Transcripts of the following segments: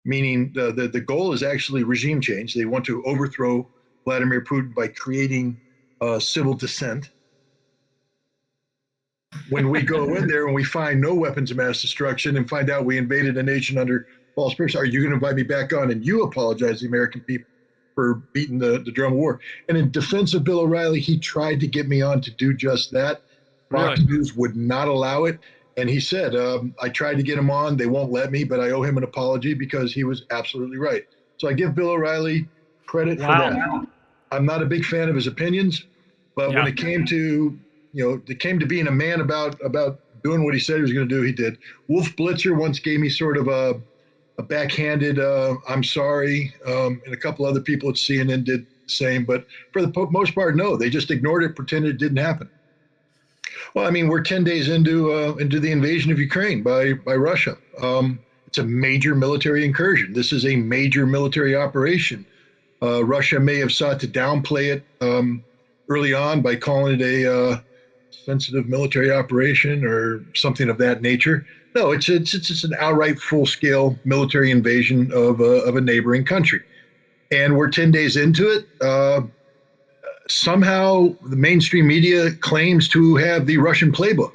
meaning the goal is actually regime change. They want to overthrow Vladimir Putin by creating civil dissent. When we go in there and we find no weapons of mass destruction and find out we invaded a nation under false pretense, are you going to invite me back on and you apologize to the American people for beating the drum of war? And in defense of Bill O'Reilly, he tried to get me on to do just that. Fox News would not allow it. And he said, I tried to get him on. They won't let me, but I owe him an apology because he was absolutely right. So I give Bill O'Reilly credit for that. I'm not a big fan of his opinions, but when it came to, it came to being a man about doing what he said he was going to do, he did. Wolf Blitzer once gave me sort of a backhanded, I'm sorry, and a couple other people at CNN did the same. But for the most part, no, they just ignored it, pretended it didn't happen. Well, I mean, we're 10 days into the invasion of Ukraine by Russia. It's a major military incursion. This is a major military operation. Russia may have sought to downplay it early on by calling it a sensitive military operation or something of that nature. No, it's an outright full-scale military invasion of a neighboring country, and we're 10 days into it. Somehow, the mainstream media claims to have the Russian playbook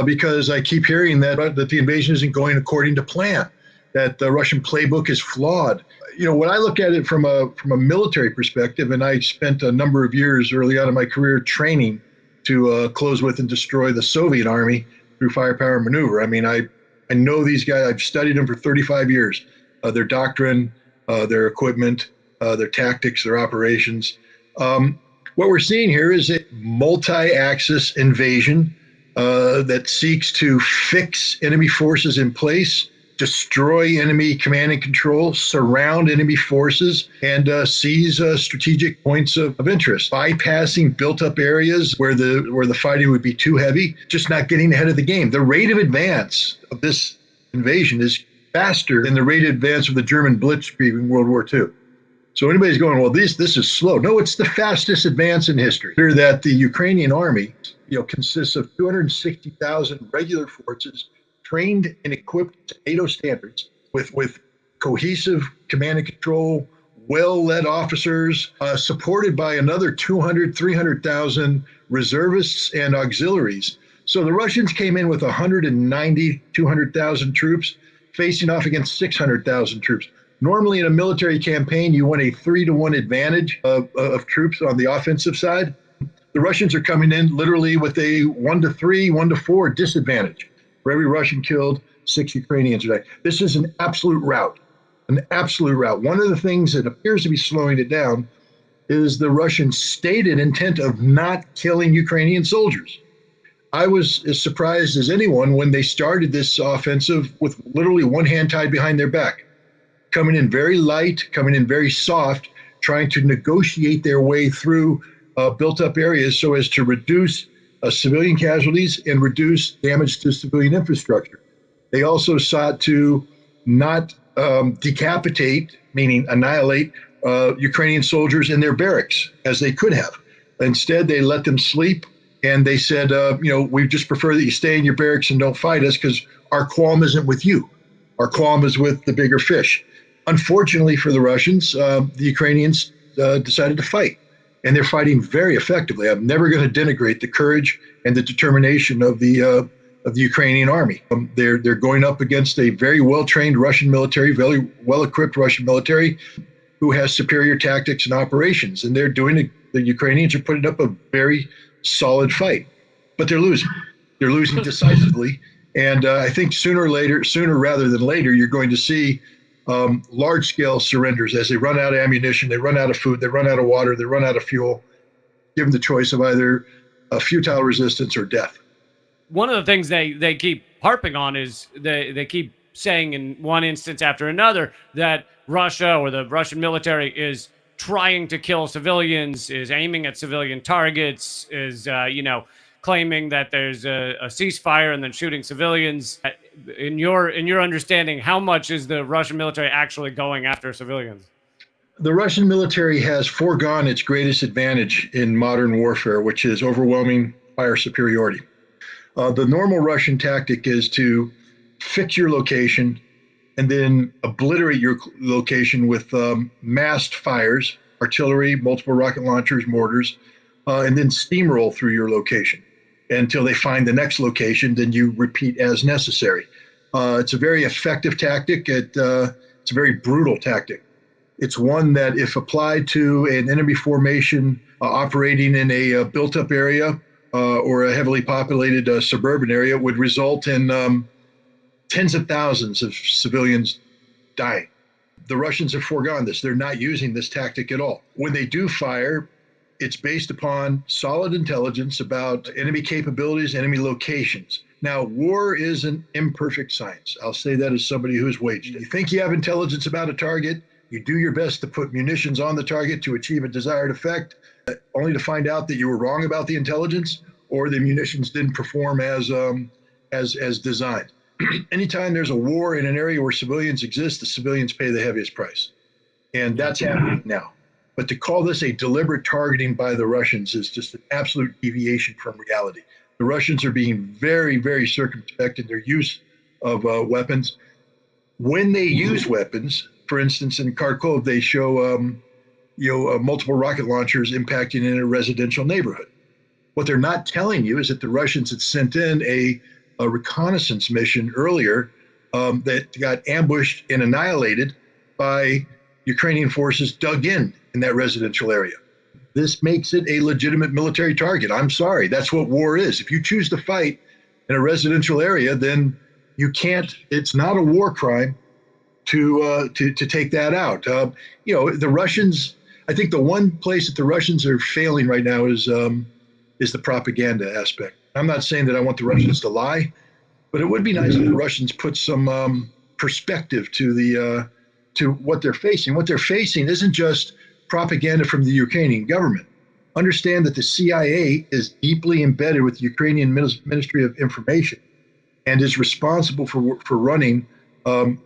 because I keep hearing that the invasion isn't going according to plan, that the Russian playbook is flawed. When I look at it from a military perspective, and I spent a number of years early on in my career training to close with and destroy the Soviet army through firepower maneuver. I mean, I know these guys. I've studied them for 35 years. Their doctrine, their equipment, their tactics, their operations. What we're seeing here is a multi-axis invasion that seeks to fix enemy forces in place, destroy enemy command and control, surround enemy forces, and seize strategic points of interest, bypassing built-up areas where the fighting would be too heavy, just not getting ahead of the game. The rate of advance of this invasion is faster than the rate of advance of the German Blitzkrieg in World War II. So anybody's going, well, this is slow. No, it's the fastest advance in history. That the Ukrainian army, consists of 260,000 regular forces trained and equipped to NATO standards with cohesive command and control, well-led officers, supported by another 300,000 reservists and auxiliaries. So the Russians came in with 200,000 troops facing off against 600,000 troops. Normally in a military campaign, you want a 3-to-1 advantage of troops on the offensive side. The Russians are coming in literally with a 1-to-3, 1-to-4 disadvantage. For every Russian killed, 6 Ukrainians today. This is an absolute rout, an absolute rout. One of the things that appears to be slowing it down is the Russian stated intent of not killing Ukrainian soldiers. I was as surprised as anyone when they started this offensive with literally one hand tied behind their back, coming in very light, coming in very soft, trying to negotiate their way through built-up areas so as to reduce civilian casualties and reduce damage to civilian infrastructure. They also sought to not decapitate, meaning annihilate, Ukrainian soldiers in their barracks, as they could have. Instead, they let them sleep, and they said, we just prefer that you stay in your barracks and don't fight us because our qualm isn't with you. Our qualm is with the bigger fish. Unfortunately for the Russians, the Ukrainians decided to fight, and they're fighting very effectively. I'm never going to denigrate the courage and the determination of the Ukrainian army. They're going up against a very well-trained Russian military, very well-equipped Russian military, who has superior tactics and operations, and the Ukrainians are putting up a very solid fight, but they're losing. They're losing decisively, and I think sooner rather than later, you're going to see large-scale surrenders as they run out of ammunition, they run out of food, they run out of water, they run out of fuel, given the choice of either a futile resistance or death. One of the things they keep harping on is they keep saying in one instance after another that Russia or the Russian military is trying to kill civilians, is aiming at civilian targets, is claiming that there's a ceasefire and then shooting civilians. In your understanding, how much is the Russian military actually going after civilians? The Russian military has foregone its greatest advantage in modern warfare, which is overwhelming fire superiority. The normal Russian tactic is to fix your location, and then obliterate your location with massed fires, artillery, multiple rocket launchers, mortars, and then steamroll through your location until they find the next location. Then you repeat as necessary. It's a very effective tactic. It's a very brutal tactic. It's one that, if applied to an enemy formation operating in a built-up area or a heavily populated suburban area, would result in tens of thousands of civilians dying. The Russians have foregone this. They're not using this tactic at all. When they do fire, it's based upon solid intelligence about enemy capabilities, enemy locations. Now, war is an imperfect science. I'll say that as somebody who's waged it. You think you have intelligence about a target, you do your best to put munitions on the target to achieve a desired effect, only to find out that you were wrong about the intelligence, or the munitions didn't perform as designed. Anytime there's a war in an area where civilians exist, the civilians pay the heaviest price. And that's happening now. But to call this a deliberate targeting by the Russians is just an absolute deviation from reality. The Russians are being very, very circumspect in their use of weapons. When they use weapons, for instance, in Kharkov, they show multiple rocket launchers impacting in a residential neighborhood. What they're not telling you is that the Russians had sent in a reconnaissance mission earlier that got ambushed and annihilated by Ukrainian forces dug in that residential area. This makes it a legitimate military target. I'm sorry, that's what war is. If you choose to fight in a residential area, then you can't. It's not a war crime to take that out. The Russians. I think the one place that the Russians are failing right now is the propaganda aspect. I'm not saying that I want the Russians to lie, but it would be nice if the Russians put some perspective to what they're facing. What they're facing isn't just propaganda from the Ukrainian government. Understand that the CIA is deeply embedded with the Ukrainian Ministry of Information and is responsible for running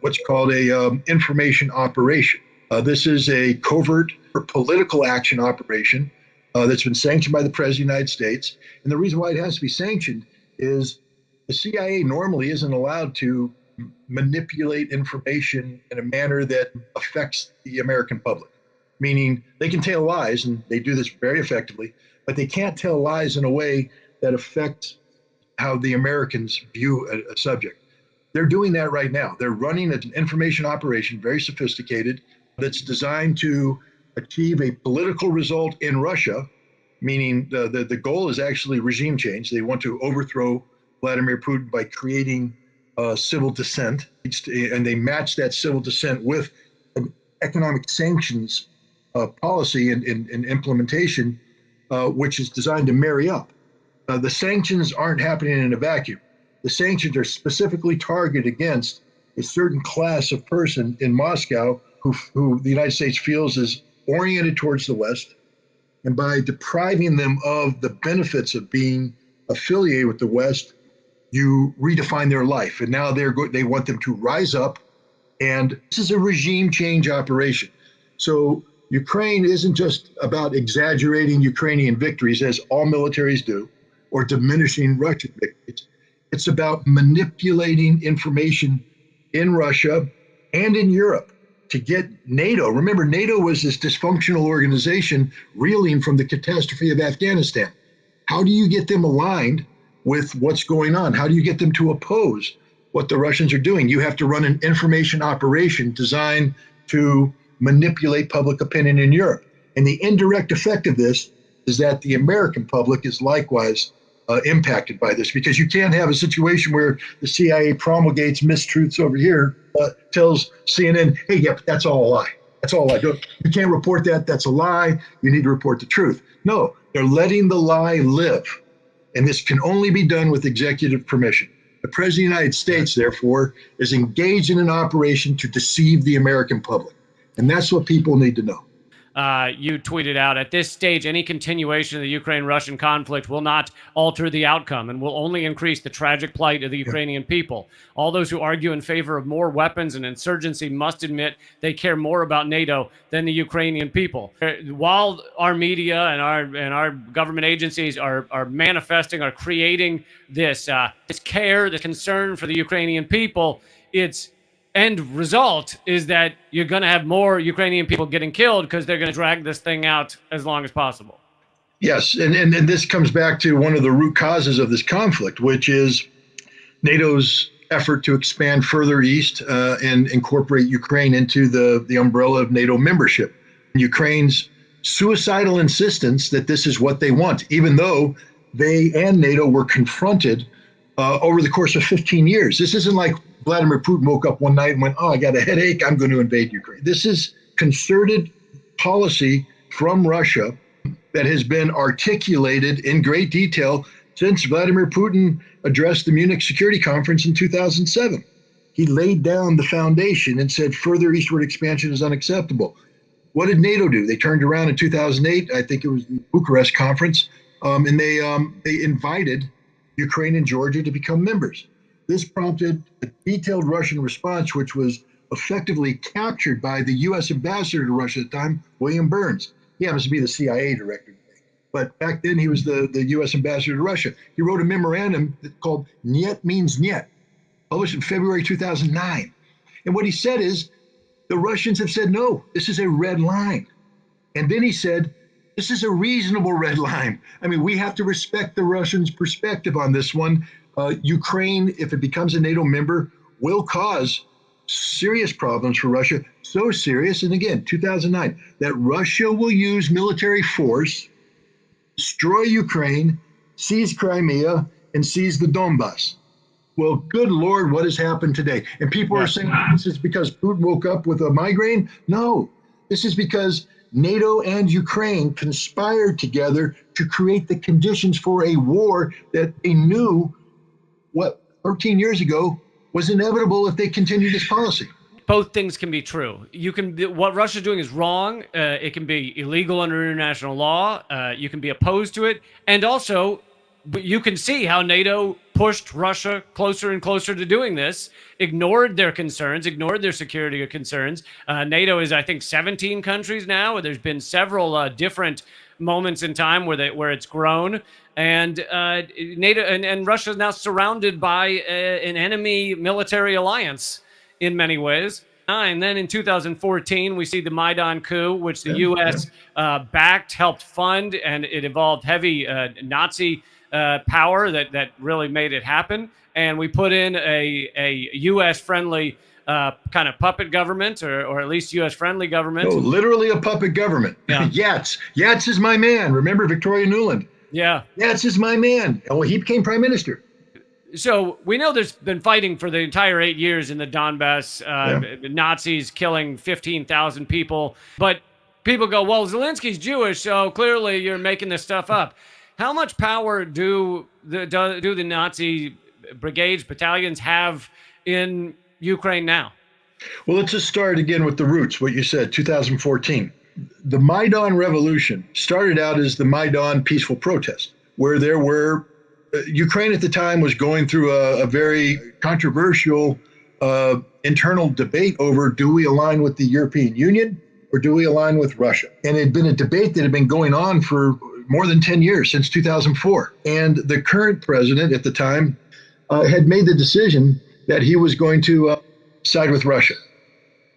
what's called a information operation. This is a covert or political action operation that's been sanctioned by the President of the United States. And the reason why it has to be sanctioned is the CIA normally isn't allowed to manipulate information in a manner that affects the American public. Meaning they can tell lies, and they do this very effectively, but they can't tell lies in a way that affects how the Americans view a subject. They're doing that right now. They're running an information operation, very sophisticated, that's designed to achieve a political result in Russia, meaning the goal is actually regime change. They want to overthrow Vladimir Putin by creating civil dissent, and they match that civil dissent with an economic sanctions policy and implementation, which is designed to marry up. The sanctions aren't happening in a vacuum. The sanctions are specifically targeted against a certain class of person in Moscow who the United States feels is oriented towards the West. And by depriving them of the benefits of being affiliated with the West, you redefine their life. And now they want them to rise up. And this is a regime change operation. So Ukraine isn't just about exaggerating Ukrainian victories, as all militaries do, or diminishing Russian victories. It's about manipulating information in Russia and in Europe to get NATO. Remember, NATO was this dysfunctional organization reeling from the catastrophe of Afghanistan. How do you get them aligned with what's going on? How do you get them to oppose what the Russians are doing? You have to run an information operation designed to manipulate public opinion in Europe. And the indirect effect of this is that the American public is likewise impacted by this, because you can't have a situation where the CIA promulgates mistruths over here, tells CNN, hey, yep, that's all a lie. That's all a lie. You can't report that. That's a lie. You need to report the truth. No, they're letting the lie live. And this can only be done with executive permission. The President of the United States, therefore, is engaged in an operation to deceive the American public. And that's what people need to know. You tweeted out, at this stage, any continuation of the Ukraine-Russian conflict will not alter the outcome and will only increase the tragic plight of the Ukrainian people. All those who argue in favor of more weapons and insurgency must admit they care more about NATO than the Ukrainian people. While our media and our government agencies are manifesting, are creating this care, the concern for the Ukrainian people, it's end result is that you're going to have more Ukrainian people getting killed because they're going to drag this thing out as long as possible. Yes, and this comes back to one of the root causes of this conflict, which is NATO's effort to expand further east and incorporate Ukraine into the umbrella of NATO membership. Ukraine's suicidal insistence that this is what they want, even though they and NATO were confronted over the course of 15 years. This isn't like Vladimir Putin woke up one night and went, oh, I got a headache, I'm going to invade Ukraine. This is concerted policy from Russia that has been articulated in great detail since Vladimir Putin addressed the Munich Security Conference in 2007. He laid down the foundation and said further eastward expansion is unacceptable. What did NATO do? They turned around in 2008, I think it was the Bucharest Conference, and they invited Ukraine and Georgia to become members. This prompted a detailed Russian response, which was effectively captured by the U.S. ambassador to Russia at the time, William Burns. He happens to be the CIA director today. But back then, he was the U.S. ambassador to Russia. He wrote a memorandum called Niet means Niet, published in February 2009. And what he said is, the Russians have said, no, this is a red line. And then he said, this is a reasonable red line. I mean, we have to respect the Russians' perspective on this one. Ukraine, if it becomes a NATO member, will cause serious problems for Russia. So serious, and again, 2009, that Russia will use military force, destroy Ukraine, seize Crimea, and seize the Donbass. Well, good Lord, what has happened today? And people are saying this is because Putin woke up with a migraine. No, this is because NATO and Ukraine conspired together to create the conditions for a war that they knew, 13 years ago, was inevitable if they continued this policy. Both things can be true. What Russia's doing is wrong. It can be illegal under international law. You can be opposed to it. And also, you can see how NATO pushed Russia closer and closer to doing this, ignored their concerns, ignored their security concerns. NATO is, I think, 17 countries now. There's been several different moments in time where it's grown. And NATO and Russia is now surrounded by an enemy military alliance in many ways. And then in 2014, we see the Maidan coup, which the U.S. Backed, helped fund, and it involved heavy Nazi power that really made it happen. And we put in a U.S.-friendly kind of puppet government, or at least U.S.-friendly government. No, literally a puppet government. Yeah. Yats is my man. Remember Victoria Nuland? Yeah. Yats is my man. Well, he became prime minister. So we know there's been fighting for the entire 8 years in the Donbass, Nazis killing 15,000 people. But people go, well, Zelensky's Jewish, so clearly you're making this stuff up. How much power do the Nazi brigades, battalions have in Ukraine now? Well, let's just start again with the roots, what you said, 2014. The Maidan Revolution started out as the Maidan peaceful protest, where there were Ukraine at the time was going through a very controversial internal debate over, do we align with the European Union or do we align with Russia? And it had been a debate that had been going on for more than 10 years, since 2004. And the current president at the time had made the decision that he was going to side with Russia.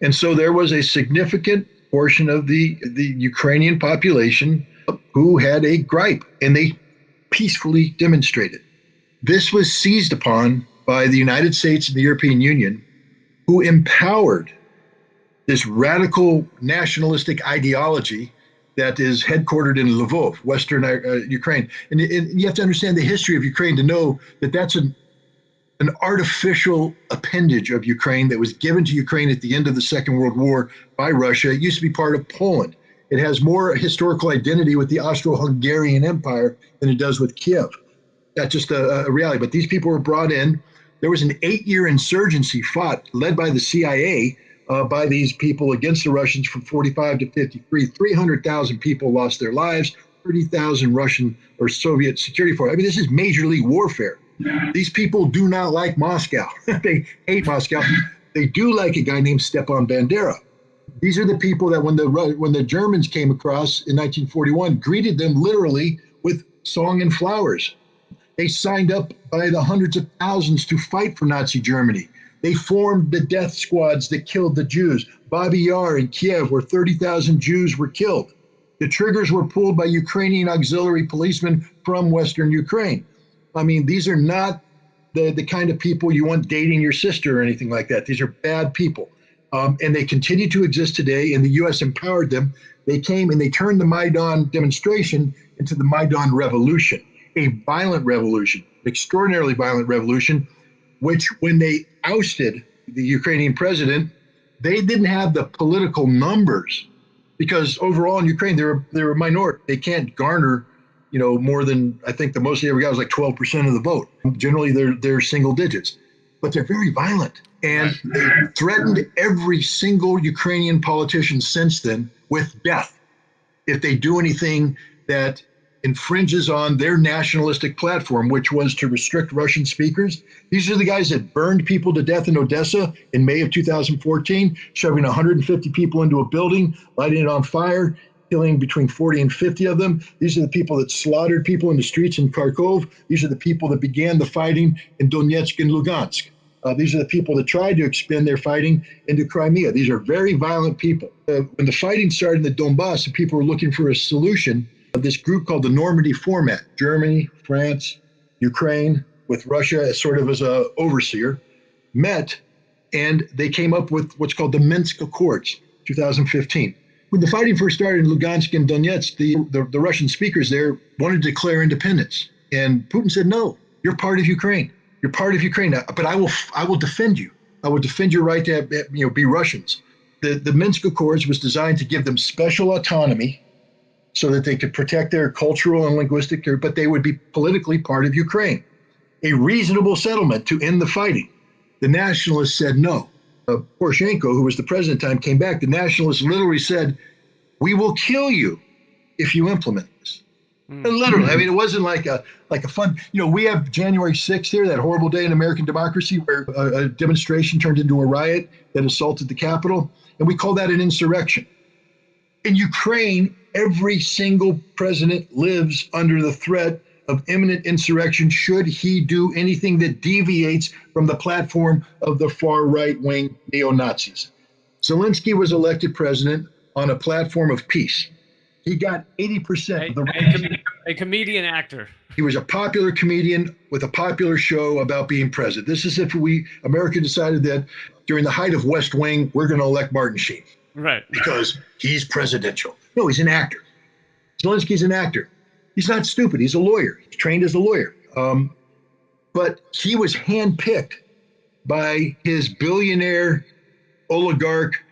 And so there was a significant portion of the Ukrainian population who had a gripe, and they peacefully demonstrated. This was seized upon by the United States and the European Union, who empowered this radical nationalistic ideology that is headquartered in Lvov, Western Ukraine. And you have to understand the history of Ukraine to know that that's an artificial appendage of Ukraine that was given to Ukraine at the end of the Second World War by Russia. It used to be part of Poland. It has more historical identity with the Austro-Hungarian Empire than it does with Kiev. That's just a reality. But these people were brought in. There was an 8-year insurgency fought, led by the CIA, by these people against the Russians from 45 to 53. 300,000 people lost their lives, 30,000 Russian or Soviet security forces. I mean, this is major league warfare. These people do not like Moscow. They hate Moscow. They do like a guy named Stepan Bandera. These are the people that when the Germans came across in 1941, greeted them literally with song and flowers. They signed up by the hundreds of thousands to fight for Nazi Germany. They formed the death squads that killed the Jews. Babi Yar in Kiev, where 30,000 Jews were killed. The triggers were pulled by Ukrainian auxiliary policemen from Western Ukraine. I mean, these are not the kind of people you want dating your sister or anything like that. These are bad people. And they continue to exist today, and the U.S. empowered them. They came and they turned the Maidan demonstration into the Maidan Revolution, a violent revolution, an extraordinarily violent revolution, which when they ousted the Ukrainian president, they didn't have the political numbers because overall in Ukraine, they're a minority. They can't garner, more than, I think the most they ever got was like 12% of the vote. Generally, they're single digits, but they're very violent. And they threatened every single Ukrainian politician since then with death if they do anything that infringes on their nationalistic platform, which was to restrict Russian speakers. These are the guys that burned people to death in Odessa in May of 2014, shoving 150 people into a building, lighting it on fire, killing between 40 and 50 of them. These are the people that slaughtered people in the streets in Kharkov. These are the people that began the fighting in Donetsk and Lugansk. These are the people that tried to expend their fighting into Crimea. These are very violent people. When the fighting started in the Donbass and people were looking for a solution, this group called the Normandy Format, Germany, France, Ukraine, with Russia as sort of as an overseer, met, and they came up with what's called the Minsk Accords, 2015. When the fighting first started in Lugansk and Donetsk, the Russian speakers there wanted to declare independence. And Putin said, no, you're part of Ukraine. You're part of Ukraine, but I will defend you. I will defend your right to be Russians. The Minsk Accords was designed to give them special autonomy so that they could protect their cultural and linguistic, but they would be politically part of Ukraine. A reasonable settlement to end the fighting. The nationalists said no. Poroshenko, who was the president at the time, came back. The nationalists literally said, we will kill you if you implement this. Literally, I mean, it wasn't like a fun, we have January 6th here, that horrible day in American democracy where a demonstration turned into a riot that assaulted the Capitol. And we call that an insurrection. In Ukraine, every single president lives under the threat of imminent insurrection should he do anything that deviates from the platform of the far right-wing neo-Nazis. Zelensky was elected president on a platform of peace. He got 80% of the a comedian actor. He was a popular comedian with a popular show about being president. This is if America decided that during the height of West Wing, we're going to elect Martin Sheen. Right. Because he's presidential. No, he's an actor. Zelensky's an actor. He's not stupid. He's a lawyer. He's trained as a lawyer. But he was handpicked by his billionaire oligarch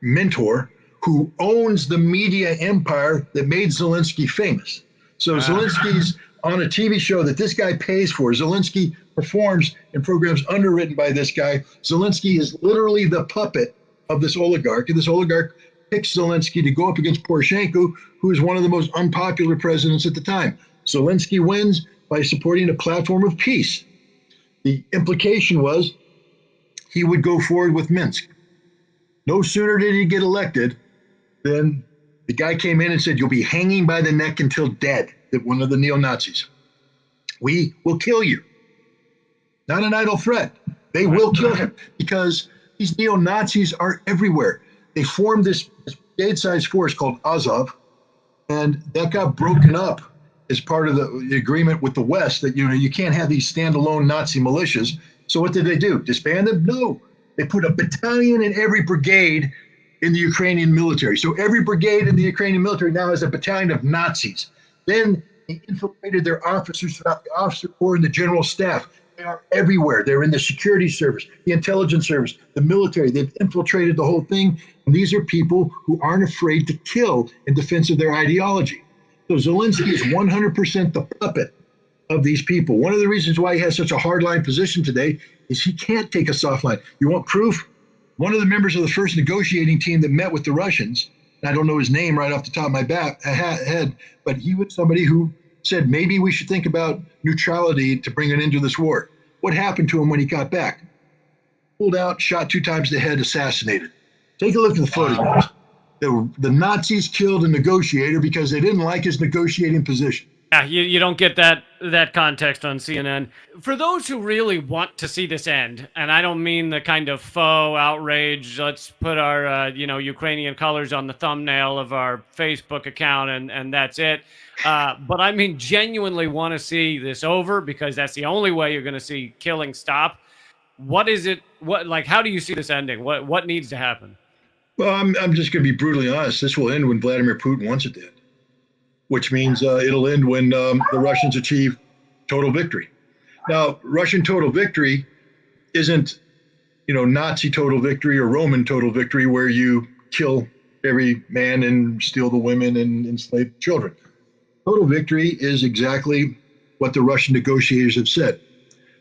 mentor who owns the media empire that made Zelensky famous. So Zelensky's on a TV show that this guy pays for. Zelensky performs in programs underwritten by this guy. Zelensky is literally the puppet of this oligarch, and this oligarch picks Zelensky to go up against Poroshenko, who is one of the most unpopular presidents at the time. Zelensky wins by supporting a platform of peace. The implication was he would go forward with Minsk. No sooner did he get elected than the guy came in and said, you'll be hanging by the neck until dead, that one of the neo-Nazis. We will kill you. Not an idle threat. They will kill him because these neo-Nazis are everywhere. They formed this brigade-sized force called Azov, and that got broken up as part of the agreement with the West that, you can't have these standalone Nazi militias. So what did they do? Disband them? No. They put a battalion in every brigade in the Ukrainian military. So every brigade in the Ukrainian military now has a battalion of Nazis. Then they infiltrated their officers throughout the officer corps and the general staff. They are everywhere. They're in the security service, the intelligence service, the military. They've infiltrated the whole thing. And these are people who aren't afraid to kill in defense of their ideology. So Zelensky is 100% the puppet of these people. One of the reasons why he has such a hardline position today is he can't take a soft line. You want proof? One of the members of the first negotiating team that met with the Russians, and I don't know his name right off the top of my head, but he was somebody who said maybe we should think about neutrality to bring an end to this war. What happened to him when he got back? Pulled out, shot 2 times in the head, assassinated. Take a look at the photographs. The Nazis killed a negotiator because they didn't like his negotiating position. Yeah, you don't get that context on CNN. For those who really want to see this end, and I don't mean the kind of faux outrage. Let's put our Ukrainian colors on the thumbnail of our Facebook account, and that's it. But I mean genuinely want to see this over because that's the only way you're going to see killing stop. What is it? What like? How do you see this ending? What needs to happen? Well, I'm just going to be brutally honest. This will end when Vladimir Putin wants it to end, which means it'll end when the Russians achieve total victory. Now, Russian total victory isn't, Nazi total victory or Roman total victory where you kill every man and steal the women and enslave children. Total victory is exactly what the Russian negotiators have said.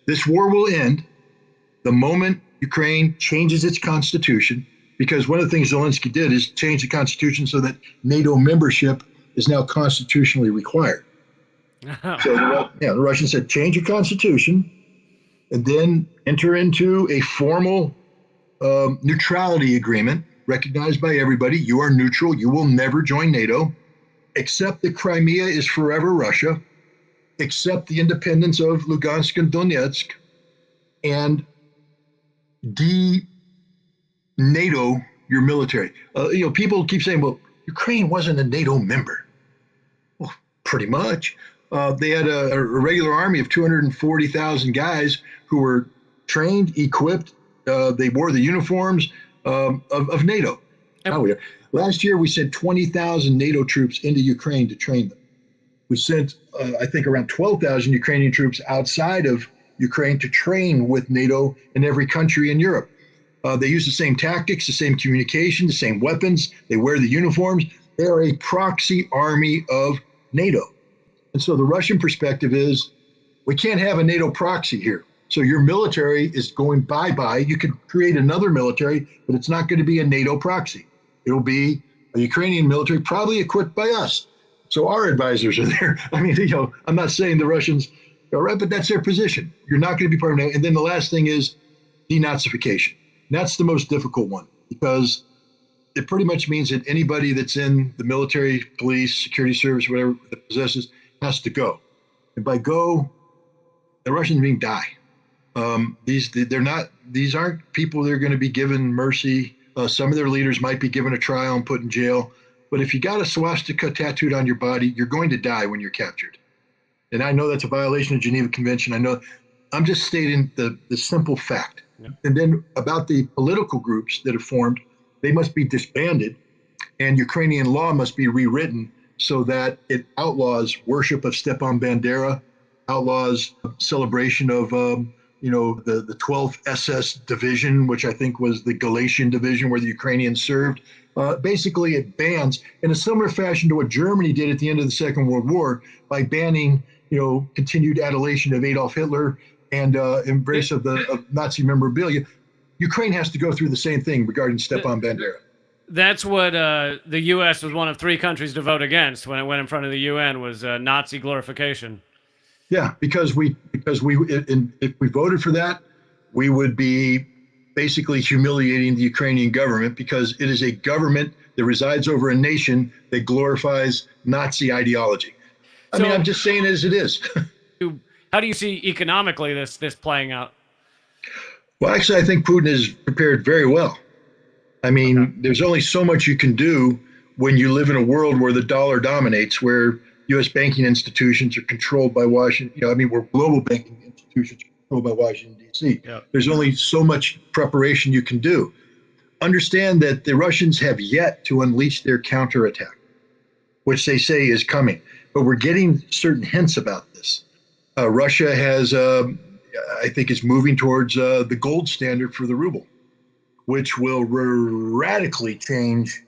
This war will end the moment Ukraine changes its constitution, because one of the things Zelensky did is change the constitution so that NATO membership is now constitutionally required. So the Russians said, change your constitution and then enter into a formal neutrality agreement recognized by everybody. You are neutral. You will never join NATO, except that Crimea is forever Russia, except the independence of Lugansk and Donetsk, and de-NATO your military. People keep saying, well, Ukraine wasn't a NATO member. Well, pretty much. They had a regular army of 240,000 guys who were trained, equipped. They wore the uniforms of NATO. Last year, we sent 20,000 NATO troops into Ukraine to train them. We sent, I think, around 12,000 Ukrainian troops outside of Ukraine to train with NATO in every country in Europe. They use the same tactics, the same communication, the same weapons. They wear the uniforms. They are a proxy army of NATO. And so the Russian perspective is, we can't have a NATO proxy here. So your military is going bye-bye. You could create another military, but it's not going to be a NATO proxy. It'll be a Ukrainian military, probably equipped by us. So our advisors are there. I mean, I'm not saying the Russians are right, but that's their position. You're not going to be part of NATO. And then the last thing is denazification. That's the most difficult one, because it pretty much means that anybody that's in the military, police, security service, whatever that possesses, has to go. And by go, the Russians mean die. These aren't people that are going to be given mercy. Some of their leaders might be given a trial and put in jail. But if you got a swastika tattooed on your body, you're going to die when you're captured. And I know that's a violation of Geneva Convention. I know. I'm just stating the simple fact. Yeah. And then about the political groups that have formed, they must be disbanded, and Ukrainian law must be rewritten so that it outlaws worship of Stepan Bandera, outlaws celebration of the 12th SS division, which I think was the Galatian division where the Ukrainians served. Basically, it bans in a similar fashion to what Germany did at the end of the Second World War by banning, continued adulation of Adolf Hitler and embrace of Nazi memorabilia. Ukraine has to go through the same thing regarding Stepan Bandera. That's what the U.S. was one of 3 countries to vote against when it went in front of the UN, was Nazi glorification. Yeah, because if we voted for that, we would be basically humiliating the Ukrainian government, because it is a government that resides over a nation that glorifies Nazi ideology. I mean, I'm just saying it as it is. How do you see economically this playing out? Well, actually, I think Putin is prepared very well. I mean, There's only so much you can do when you live in a world where the dollar dominates, where U.S. banking institutions are controlled by Washington. Where global banking institutions are controlled by Washington, D.C. Yep. There's only so much preparation you can do. Understand that the Russians have yet to unleash their counterattack, which they say is coming. But we're getting certain hints about this. Russia has, I think, is moving towards the gold standard for the ruble, which will radically change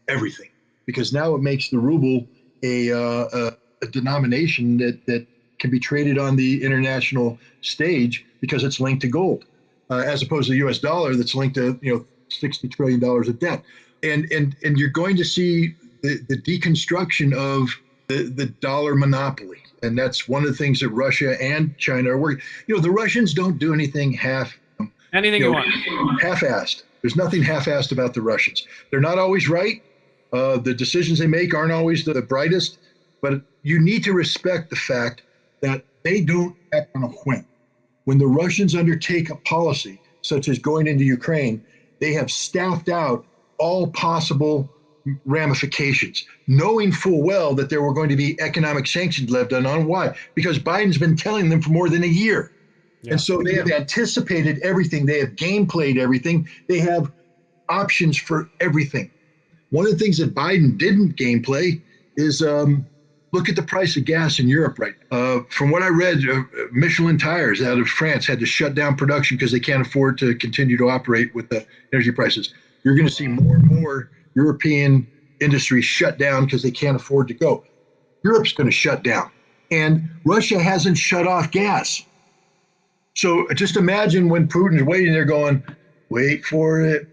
everything, because now it makes the ruble a denomination that can be traded on the international stage because it's linked to gold, as opposed to the U.S. dollar that's linked to $60 trillion of debt. And you're going to see the deconstruction of the dollar monopoly. And that's one of the things that Russia and China are working. The Russians don't do anything half-assed. There's nothing half-assed about the Russians. They're not always right. The decisions they make aren't always the brightest, But you need to respect the fact that they don't act on a whim. When the Russians undertake a policy, such as going into Ukraine, they have staffed out all possible ramifications, knowing full well that there were going to be economic sanctions levied on. Why? Because Biden's been telling them for more than a year. Yeah. And so they have anticipated everything. They have game played everything. They have options for everything. One of the things that Biden didn't game play is look at the price of gas in Europe right now. From what I read, Michelin Tires out of France had to shut down production because they can't afford to continue to operate with the energy prices. You're going to see more and more European industries shut down because they can't afford to go. Europe's going to shut down. And Russia hasn't shut off gas. So just imagine when Putin's waiting there going, wait for it,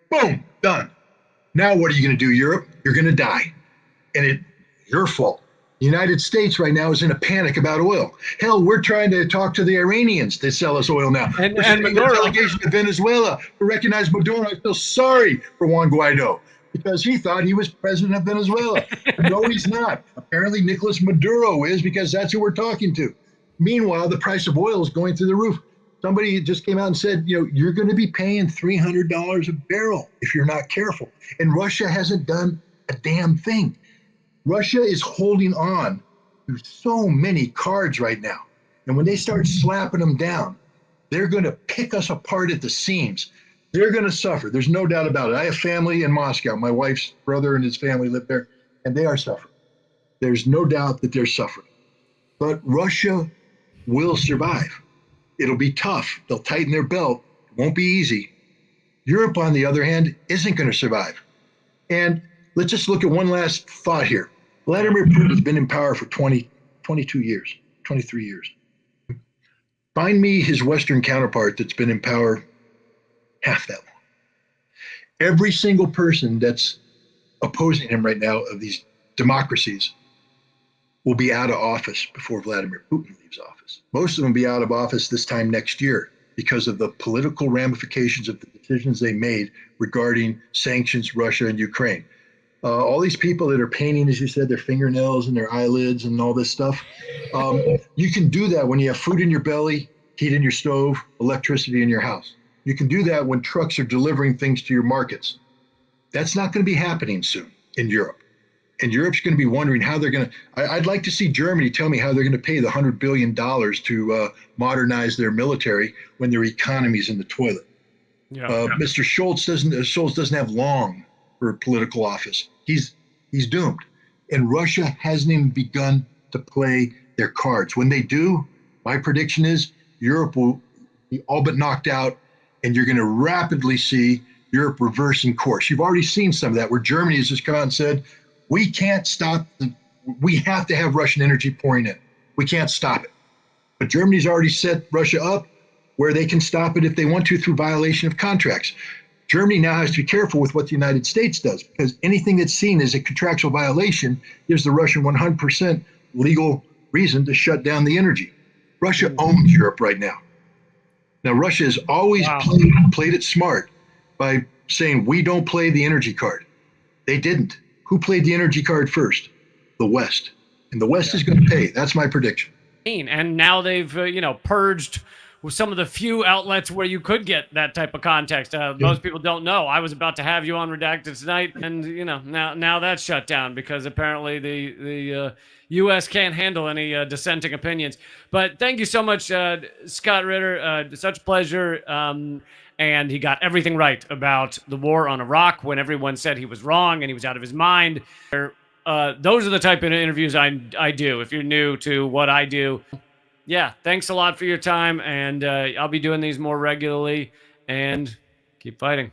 boom, done. Now what are you going to do, Europe? You're going to die. And it's your fault. The United States right now is in a panic about oil. Hell, we're trying to talk to the Iranians to sell us oil now. And Maduro, delegation to Venezuela to recognize Maduro. I feel sorry for Juan Guaido because he thought he was president of Venezuela. No, he's not. Apparently, Nicolas Maduro is, because that's who we're talking to. Meanwhile, the price of oil is going through the roof. Somebody just came out and said, you're going to be paying $300 a barrel if you're not careful. And Russia hasn't done a damn thing. Russia is holding on to so many cards right now. And when they start slapping them down, they're going to pick us apart at the seams. They're going to suffer. There's no doubt about it. I have family in Moscow. My wife's brother and his family live there, and they are suffering. There's no doubt that they're suffering. But Russia will survive. It'll be tough. They'll tighten their belt. It won't be easy. Europe, on the other hand, isn't going to survive. And let's just look at one last thought here. Vladimir Putin has been in power for 22 years, 23 years. Find me his Western counterpart that's been in power half that long. Every single person that's opposing him right now of these democracies will be out of office before Vladimir Putin leaves office. Most of them will be out of office this time next year because of the political ramifications of the decisions they made regarding sanctions, Russia, and Ukraine. All these people that are painting, as you said, their fingernails and their eyelids and all this stuff, you can do that when you have food in your belly, heat in your stove, electricity in your house. You can do that when trucks are delivering things to your markets. That's not going to be happening soon in Europe. And Europe's going to be wondering how they're going to, I'd like to see Germany tell me how they're going to pay the $100 billion to modernize their military when their economy's in the toilet. Mr. Scholz doesn't have long for political office. He's doomed. And Russia hasn't even begun to play their cards. When they do, my prediction is Europe will be all but knocked out, and you're going to rapidly see Europe reversing course. You've already seen some of that, where Germany has just come out and said, we can't stop, we have to have Russian energy pouring in. We can't stop it. But Germany's already set Russia up where they can stop it if they want to through violation of contracts. Germany now has to be careful with what the United States does, because anything that's seen as a contractual violation gives the Russian 100% legal reason to shut down the energy. Russia owns Europe right now. Now, Russia has always played it smart by saying, we don't play the energy card. They didn't. Who played the energy card first? The West. And the West is going to pay. That's my prediction. And now they've, purged with some of the few outlets where you could get that type of context. Most people don't know. I was about to have you on Redacted tonight, and now that's shut down because apparently the U.S. can't handle any dissenting opinions. But thank you so much, Scott Ritter. Such a pleasure. And he got everything right about the war on Iraq when everyone said he was wrong and he was out of his mind. Those are the type of interviews I do. If you're new to what I do. Yeah, thanks a lot for your time, and I'll be doing these more regularly, and keep fighting.